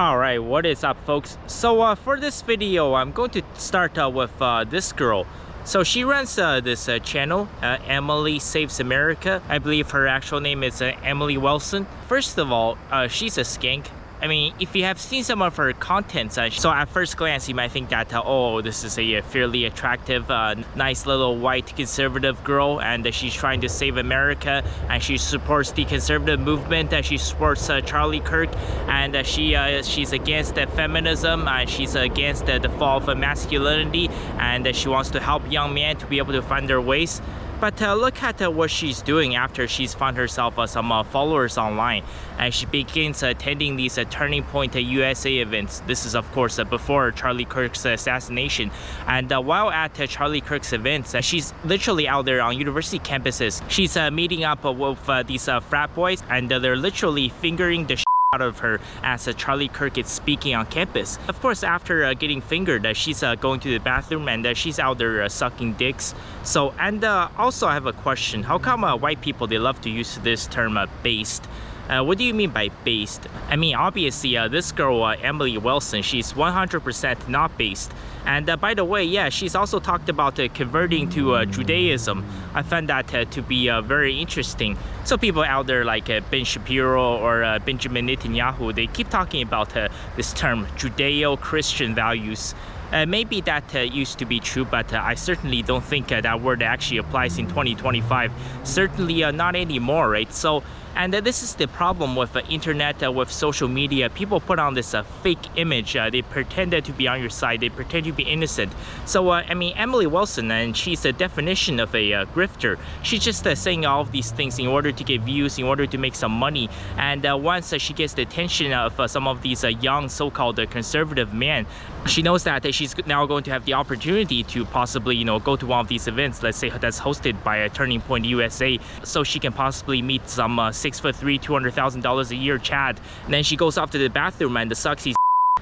Alright, what is up folks? So for this video, I'm going to start with this girl. So she runs this channel, Emily Saves America. I believe her actual name is Emily Wilson. First of all, she's a skank. I mean, if you have seen some of her contents, so at first glance you might think that, oh, this is a fairly attractive, nice little white conservative girl, and she's trying to save America, and she supports the conservative movement, she supports Charlie Kirk, and she's against feminism, and she's against the fall of masculinity, and she wants to help young men to be able to find their ways. But look at what she's doing after she's found herself some followers online, and she begins attending these Turning Point USA events. This is of course before Charlie Kirk's assassination, and while at Charlie Kirk's events, she's literally out there on university campuses. She's meeting up with these frat boys, and they're literally fingering the out of her as Charlie Kirk is speaking on campus. Of course, after getting fingered, she's going to the bathroom, and she's out there sucking dicks. So, and also I have a question. How come white people, they love to use this term based? What do you mean by based? I mean, obviously, this girl, Emily Wilson, she's 100% not based. And by the way, yeah, she's also talked about converting to Judaism. I found that to be very interesting. So people out there like Ben Shapiro or Benjamin Netanyahu, they keep talking about this term, Judeo-Christian values. Maybe that used to be true, but I certainly don't think that word actually applies in 2025. Certainly not anymore, right? So, and this is the problem with the internet, with social media. People put on this fake image. They pretend to be on your side. They pretend to be innocent. So, I mean, Emily Wilson, and she's a definition of a grifter. She's just saying all of these things in order to get views, in order to make some money. And once she gets the attention of some of these young so-called conservative men, she knows that she's now going to have the opportunity to possibly, you know, go to one of these events, let's say that's hosted by Turning Point USA, so she can possibly meet some 6'3", $200,000 a year Chad. And then she goes off to the bathroom and sucks his.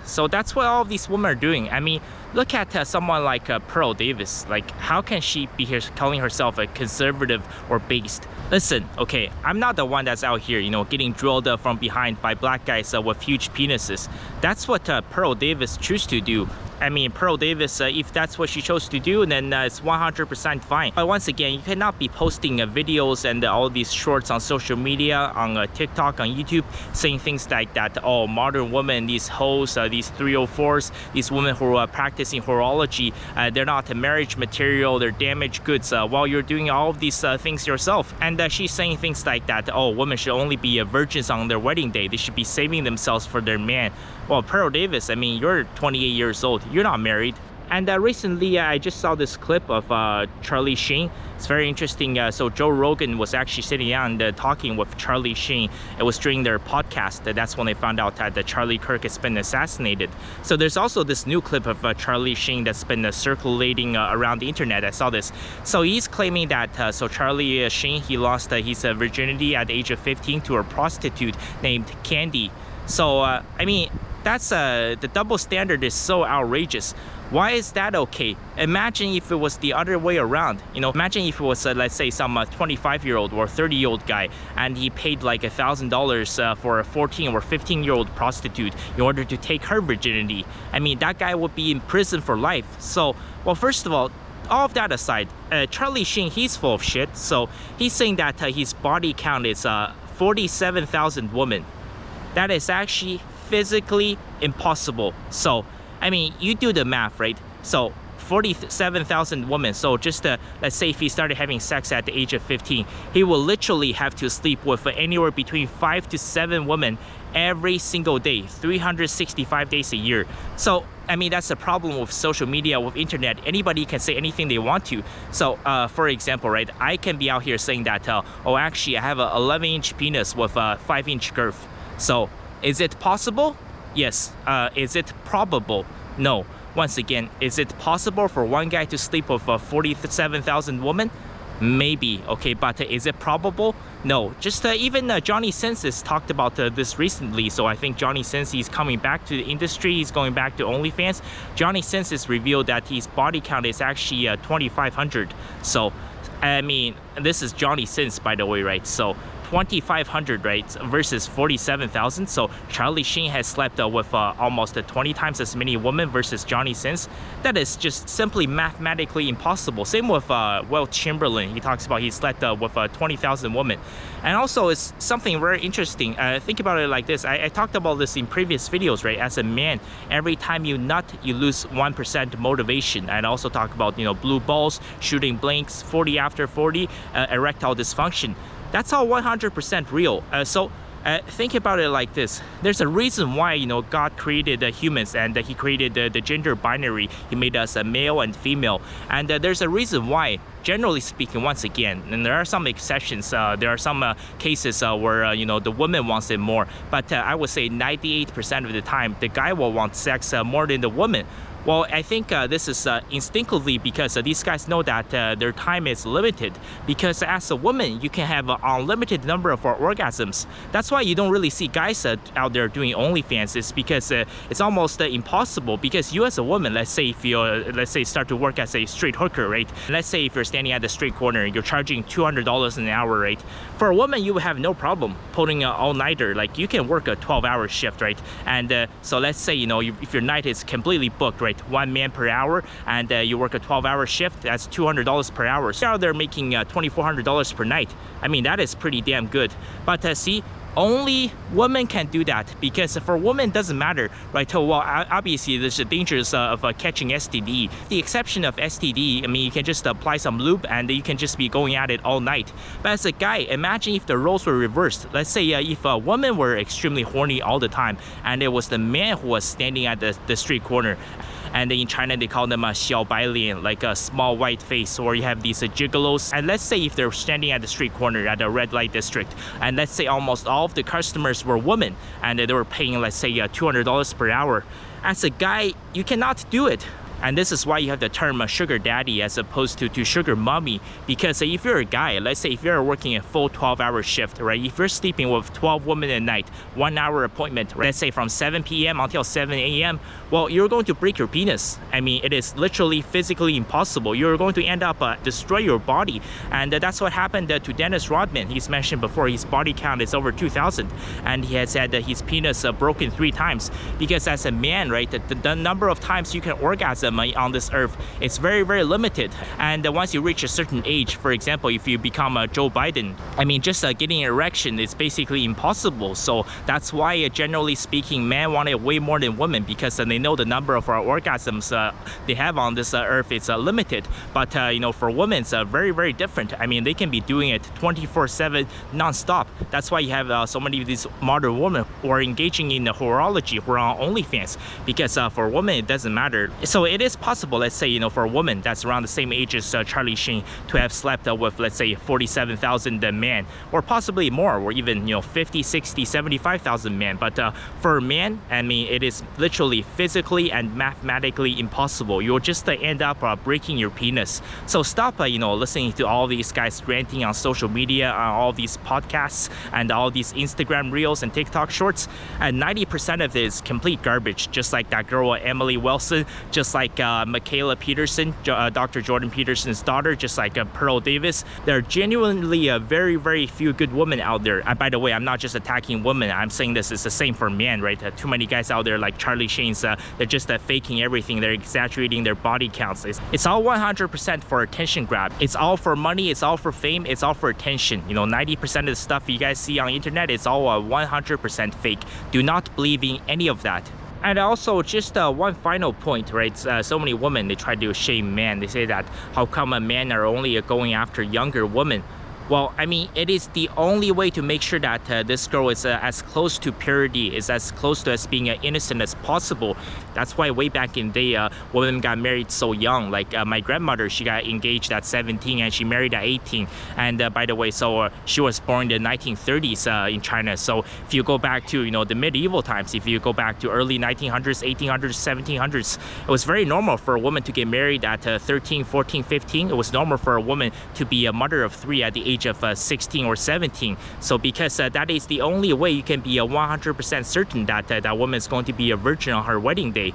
So that's what all of these women are doing. I mean, look at someone like Pearl Davis. Like, how can she be here calling herself a conservative or based? Listen, okay, I'm not the one that's out here, you know, getting drilled from behind by black guys with huge penises. That's what Pearl Davis chose to do. I mean, Pearl Davis, if that's what she chose to do, then it's 100% fine. But once again, you cannot be posting videos and all these shorts on social media, on TikTok, on YouTube, saying things like that, oh, modern women, these hoes, these 304s, these women who are practicing horology, they're not marriage material, they're damaged goods, while you're doing all of these things yourself. And she's saying things like that, oh, women should only be virgins on their wedding day. They should be saving themselves for their man. Well, Pearl Davis, I mean, you're 28 years old. You're not married. And recently, I just saw this clip of Charlie Sheen. It's very interesting. So Joe Rogan was actually sitting down and talking with Charlie Sheen. It was during their podcast. That's when they found out that Charlie Kirk has been assassinated. So there's also this new clip of Charlie Sheen that's been circulating around the internet. I saw this. So he's claiming that so Charlie Sheen, he lost his virginity at the age of 15 to a prostitute named Candy. So, I mean, that's the double standard is so outrageous. Why is that okay? Imagine if it was the other way around. You know, imagine if it was let's say some 25-year-old or 30-year-old guy, and he paid like $1,000 for a 14 or 15-year-old prostitute in order to take her virginity. I mean, that guy would be in prison for life. So, well, first of all of that aside, Charlie Sheen, he's full of shit. So he's saying that his body count is 47,000 women. That is actually physically impossible. So, I mean, you do the math, right? So, 47,000 women. So just let's say if he started having sex at the age of 15, he will literally have to sleep with anywhere between 5 to 7 women every single day, 365 days a year. So, I mean, that's the problem with social media, with internet. Anybody can say anything they want to. So, for example, right, I can be out here saying that, oh, actually, I have a 11-inch penis with a 5-inch girth. So, is it possible? Yes. Is it probable? No. Once again, is it possible for one guy to sleep with 47,000 women? Maybe. Okay, but is it probable? No. Just even Johnny Sins talked about this recently. So I think Johnny Sins is coming back to the industry. He's going back to OnlyFans. Johnny Sins revealed that his body count is actually 2,500. So, I mean, this is Johnny Sins, by the way, right? So 2,500, right, versus 47,000. So Charlie Sheen has slept with almost 20 times as many women versus Johnny Sins. That is just simply mathematically impossible. Same with Will Chamberlain. He talks about he slept with 20,000 women. And also, it's something very interesting. Think about it like this. I talked about this in previous videos, right? As a man, every time you nut, you lose 1% motivation. And also talk about, blue balls, shooting blanks, 40 after 40, erectile dysfunction. That's all 100% real. Think about it like this. There's a reason why, God created humans, and He created the gender binary. He made us a male and female. And there's a reason why, generally speaking, once again, and there are some exceptions. There are some cases where, the woman wants it more. But I would say 98% of the time, the guy will want sex more than the woman. Well, I think this is instinctively because these guys know that their time is limited. Because as a woman, you can have an unlimited number of orgasms. That's why you don't really see guys out there doing OnlyFans. It's because it's almost impossible. Because you as a woman, let's say if you start to work as a street hooker, right? Let's say if you're standing at the street corner, you're charging $200 an hour, right? For a woman, you would have no problem pulling an all-nighter. Like you can work a 12-hour shift, right? And so let's say if your night is completely booked, right? 1 man per hour, and you work a 12-hour shift, that's $200 per hour. So they're making $2,400 per night. I mean, that is pretty damn good. But see, only women can do that, because for women it doesn't matter, right? Well, obviously there's the dangers of catching STD. The exception of STD, I mean, you can just apply some lube and you can just be going at it all night. But as a guy, imagine if the roles were reversed. Let's say if a woman were extremely horny all the time, and it was the man who was standing at the street corner. And in China, they call them a xiao bai lian, like a small white face, or you have these gigolos. And let's say if they're standing at the street corner at a red light district, and let's say almost all of the customers were women, and they were paying, let's say, $200 per hour. As a guy, you cannot do it. And this is why you have the term sugar daddy as opposed to sugar mommy. Because if you're a guy, let's say if you're working a full 12-hour shift, right? If you're sleeping with 12 women at night, 1-hour appointment, right? Let's say from 7 p.m. until 7 a.m., well, you're going to break your penis. I mean, it is literally physically impossible. You're going to end up destroy your body. And that's what happened to Dennis Rodman. He's mentioned before his body count is over 2,000. And he had said that his penis broken 3 times. Because as a man, right, the number of times you can orgasm on this earth is very, very limited. And once you reach a certain age, for example, if you become Joe Biden, I mean, just getting an erection is basically impossible. So that's why, generally speaking, men want it way more than women, because they know the number of orgasms they have on this earth is limited. But for women, it's very, very different. I mean, they can be doing it 24/7 non-stop. That's why you have so many of these modern women who are engaging in horology, who are on OnlyFans, because for women it doesn't matter. So it is possible, let's say, for a woman that's around the same age as Charlie Sheen to have slept with, let's say, 47,000 men, or possibly more, or even 50, 60, 75,000 men. But for a man, I mean, it is literally physically and mathematically impossible. You'll just end up breaking your penis. So stop listening to all these guys ranting on social media, on all these podcasts and all these Instagram reels and TikTok shorts, and 90% of it is complete garbage. Just like that girl Emily Wilson, just like Michaela Peterson, Dr. Jordan Peterson's daughter, just like Pearl Davis. There are genuinely very, very few good women out there. And by the way, I'm not just attacking women. I'm saying this is the same for men, right? Too many guys out there like Charlie Sheen's, they're just faking everything. They're exaggerating their body counts. It's all 100% for attention grab. It's all for money. It's all for fame. It's all for attention. 90% of the stuff you guys see on the internet, it's all 100% fake. Do not believe in any of that. And also, just one final point, right? So many women, they try to shame men. They say that how come men are only going after younger women? Well, I mean, it is the only way to make sure that this girl is as close to purity, is as close to us being innocent as possible. That's why way back in the day, women got married so young. Like my grandmother, she got engaged at 17 and she married at 18. And by the way, so she was born in the 1930s in China. So if you go back to, the medieval times, if you go back to early 1900s, 1800s, 1700s, it was very normal for a woman to get married at 13, 14, 15. It was normal for a woman to be a mother of 3 at the age age of 16 or 17. So because that is the only way you can be 100% certain that that woman is going to be a virgin on her wedding day.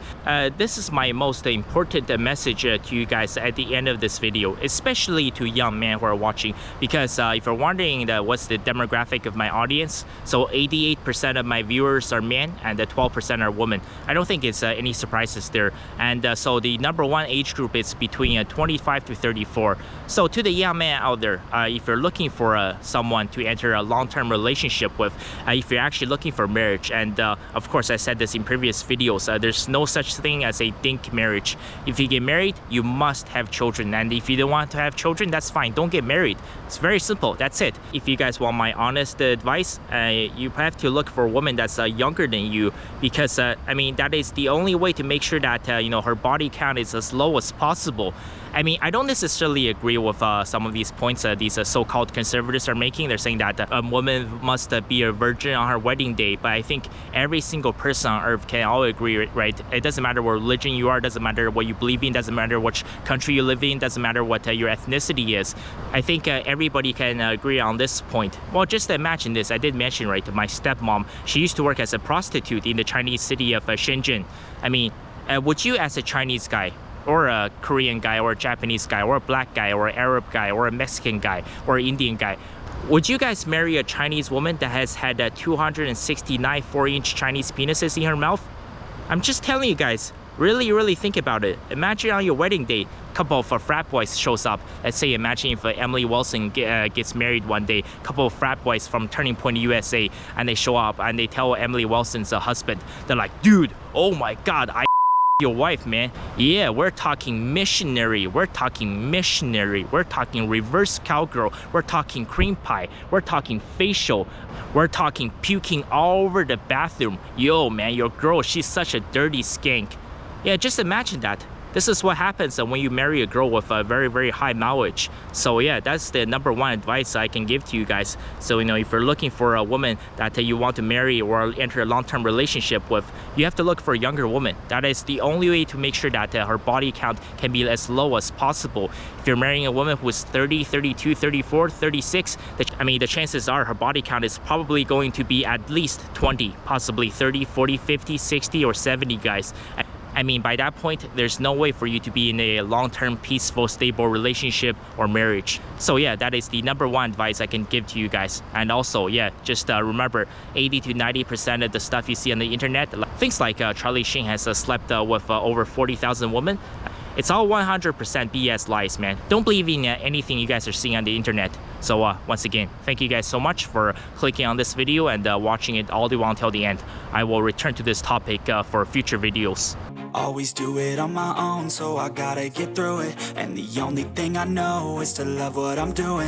This is my most important message to you guys at the end of this video, especially to young men who are watching, because if you're wondering what's the demographic of my audience, so 88% of my viewers are men and 12% are women. I don't think it's any surprises there. And so the number one age group is between 25 to 34. So to the young man out there, if you're looking for someone to enter a long-term relationship with, if you're actually looking for marriage, and of course I said this in previous videos, there's no such thing as a dink marriage. If you get married, you must have children, and if you don't want to have children, that's fine, don't get married. It's very simple, that's it. If you guys want my honest advice, you have to look for a woman that's younger than you, because I mean, that is the only way to make sure that you know, her body count is as low as possible. I mean, I don't necessarily agree with some of these points these so-called conservatives are making. They're saying that a woman must be a virgin on her wedding day, but I think every single person on earth can all agree, right? It doesn't matter what religion you are, doesn't matter what you believe in, doesn't matter which country you live in, doesn't matter what your ethnicity is. I think everybody can agree on this point. Well, just imagine this. I did mention, right, my stepmom, she used to work as a prostitute in the Chinese city of Shenzhen. I mean, would you, as a Chinese guy, or a Korean guy, or a Japanese guy, or a black guy, or an Arab guy, or a Mexican guy, or an Indian guy, would you guys marry a Chinese woman that has had 269 4-inch Chinese penises in her mouth? I'm just telling you guys, really think about it. Imagine on your wedding day, a couple of frat boys shows up. Let's say, imagine if Emily Wilson gets married one day, a couple of frat boys from Turning Point USA, and they show up and they tell Emily Wilson's husband, they're like, dude, oh my god, I your wife, man. Yeah, we're talking missionary, we're talking reverse cowgirl, we're talking cream pie, we're talking facial, we're talking puking all over the bathroom. Yo, man, your girl, she's such a dirty skank. Yeah, just imagine that. This is what happens when you marry a girl with a very high mileage. So yeah, that's the number one advice I can give to you guys. So, you know, if you're looking for a woman that you want to marry or enter a long-term relationship with, you have to look for a younger woman. That is the only way to make sure that her body count can be as low as possible. If you're marrying a woman who is 30, 32, 34, 36, I mean, the chances are her body count is probably going to be at least 20, possibly 30, 40, 50, 60, or 70 guys. I mean, by that point, there's no way for you to be in a long-term, peaceful, stable relationship or marriage. So yeah, that is the number one advice I can give to you guys. And also, yeah, just remember, 80 to 90% of the stuff you see on the internet, things like Charlie Sheen has slept with over 40,000 women, it's all 100% BS lies, man. Don't believe in anything you guys are seeing on the internet. So once again, thank you guys so much for clicking on this video and watching it all the way until the end. I will return to this topic for future videos. Always do it on my own, so I gotta get through it. And the only thing I know is to love what I'm doing.